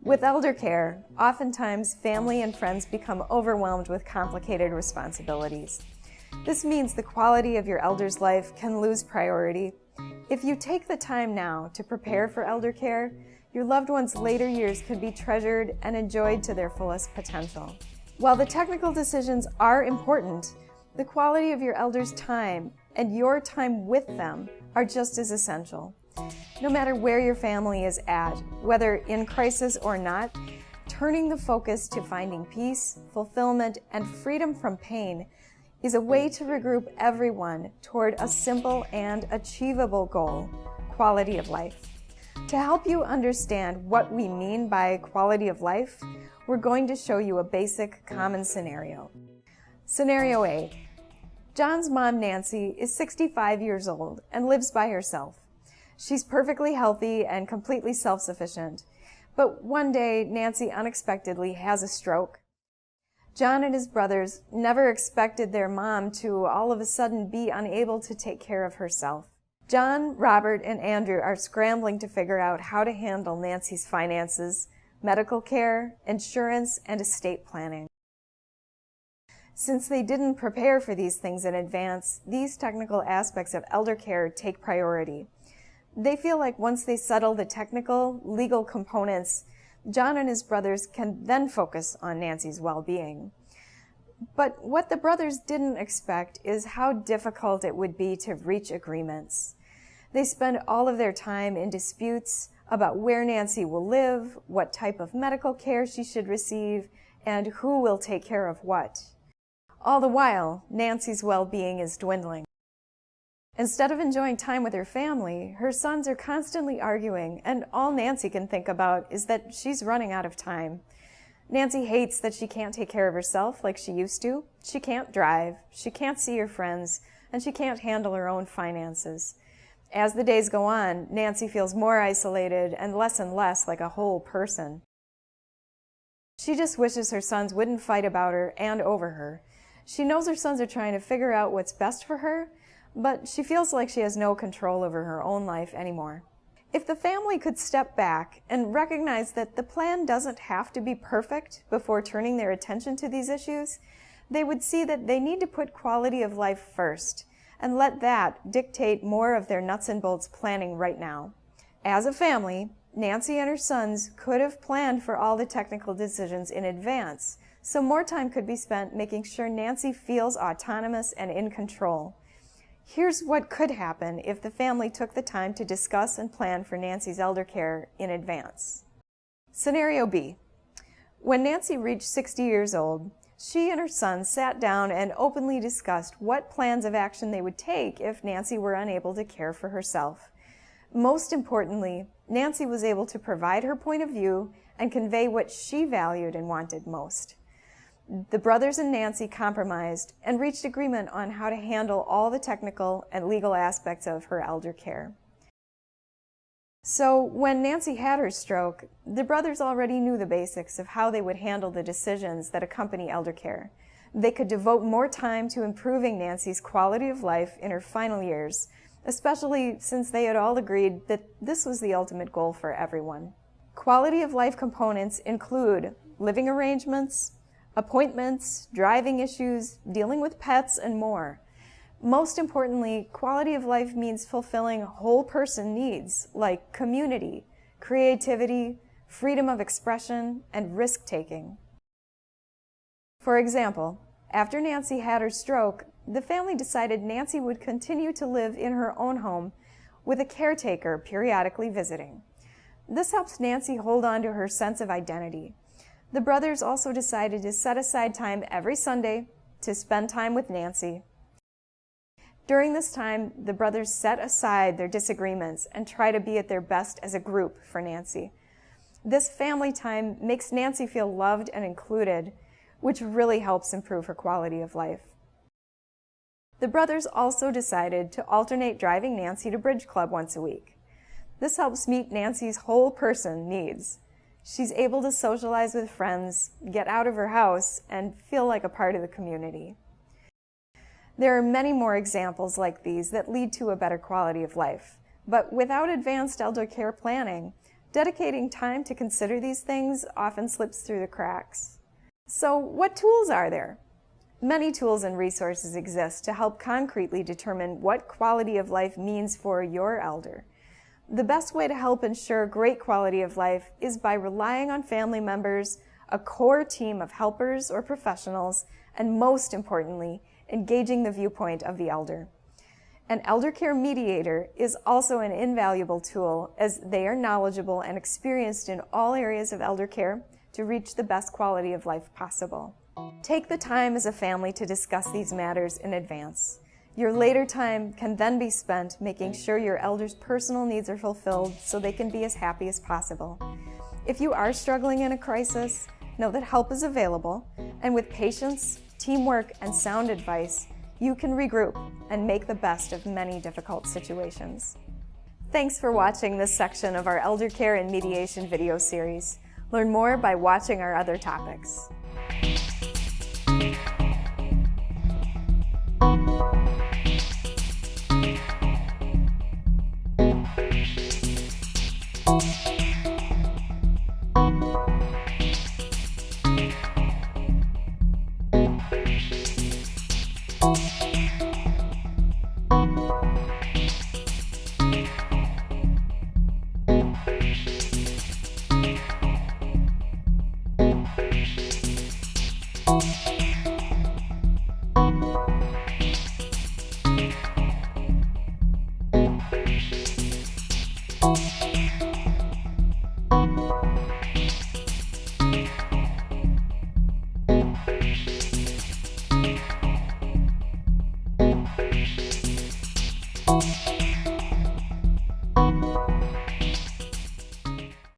With elder care, oftentimes family and friends become overwhelmed with complicated responsibilities. This means the quality of your elder's life can lose priority. If you take the time now to prepare for elder care, your loved one's later years can be treasured and enjoyed to their fullest potential. While the technical decisions are important, the quality of your elder's time and your time with them are just as essential. No matter where your family is at, whether in crisis or not, turning the focus to finding peace, fulfillment, and freedom from pain is a way to regroup everyone toward a simple and achievable goal: quality of life. To help you understand what we mean by quality of life, we're going to show you a basic common scenario. Scenario A. John's mom, Nancy, is 65 years old and lives by herself. She's perfectly healthy and completely self-sufficient. But one day, Nancy unexpectedly has a stroke. John and his brothers never expected their mom to all of a sudden be unable to take care of herself. John, Robert, and Andrew are scrambling to figure out how to handle Nancy's finances, medical care, insurance, and estate planning. Since they didn't prepare for these things in advance, these technical aspects of elder care take priority. They feel like once they settle the technical, legal components, John and his brothers can then focus on Nancy's well-being. But what the brothers didn't expect is how difficult it would be to reach agreements. They spend all of their time in disputes about where Nancy will live, what type of medical care she should receive, and who will take care of what. All the while, Nancy's well-being is dwindling. Instead of enjoying time with her family, her sons are constantly arguing, and all Nancy can think about is that she's running out of time. Nancy hates that she can't take care of herself like she used to. She can't drive, she can't see her friends, and she can't handle her own finances. As the days go on, Nancy feels more isolated and less like a whole person. She just wishes her sons wouldn't fight about her and over her. She knows her sons are trying to figure out what's best for her, but she feels like she has no control over her own life anymore. If the family could step back and recognize that the plan doesn't have to be perfect before turning their attention to these issues, they would see that they need to put quality of life first and let that dictate more of their nuts and bolts planning right now. As a family, Nancy and her sons could have planned for all the technical decisions in advance, so more time could be spent making sure Nancy feels autonomous and in control. Here's what could happen if the family took the time to discuss and plan for Nancy's elder care in advance. Scenario B. When Nancy reached 60 years old, she and her son sat down and openly discussed what plans of action they would take if Nancy were unable to care for herself. Most importantly, Nancy was able to provide her point of view and convey what she valued and wanted most. The brothers and Nancy compromised and reached agreement on how to handle all the technical and legal aspects of her elder care. So when Nancy had her stroke, the brothers already knew the basics of how they would handle the decisions that accompany elder care. They could devote more time to improving Nancy's quality of life in her final years, especially since they had all agreed that this was the ultimate goal for everyone. Quality of life components include living arrangements, appointments, driving issues, dealing with pets, and more. Most importantly, quality of life means fulfilling whole person needs like community, creativity, freedom of expression, and risk-taking. For example, after Nancy had her stroke, the family decided Nancy would continue to live in her own home with a caretaker periodically visiting. This helps Nancy hold on to her sense of identity. The brothers also decided to set aside time every Sunday to spend time with Nancy. During this time, the brothers set aside their disagreements and try to be at their best as a group for Nancy. This family time makes Nancy feel loved and included, which really helps improve her quality of life. The brothers also decided to alternate driving Nancy to Bridge Club once a week. This helps meet Nancy's whole person needs. She's able to socialize with friends, get out of her house, and feel like a part of the community. There are many more examples like these that lead to a better quality of life. But without advanced elder care planning, dedicating time to consider these things often slips through the cracks. So what tools are there? Many tools and resources exist to help concretely determine what quality of life means for your elder. The best way to help ensure great quality of life is by relying on family members, a core team of helpers or professionals, and most importantly, engaging the viewpoint of the elder. An elder care mediator is also an invaluable tool, as they are knowledgeable and experienced in all areas of elder care to reach the best quality of life possible. Take the time as a family to discuss these matters in advance. Your later time can then be spent making sure your elder's personal needs are fulfilled so they can be as happy as possible. If you are struggling in a crisis, know that help is available, and with patience, teamwork, and sound advice, you can regroup and make the best of many difficult situations. Thanks for watching this section of our Elder Care and Mediation video series. Learn more by watching our other topics.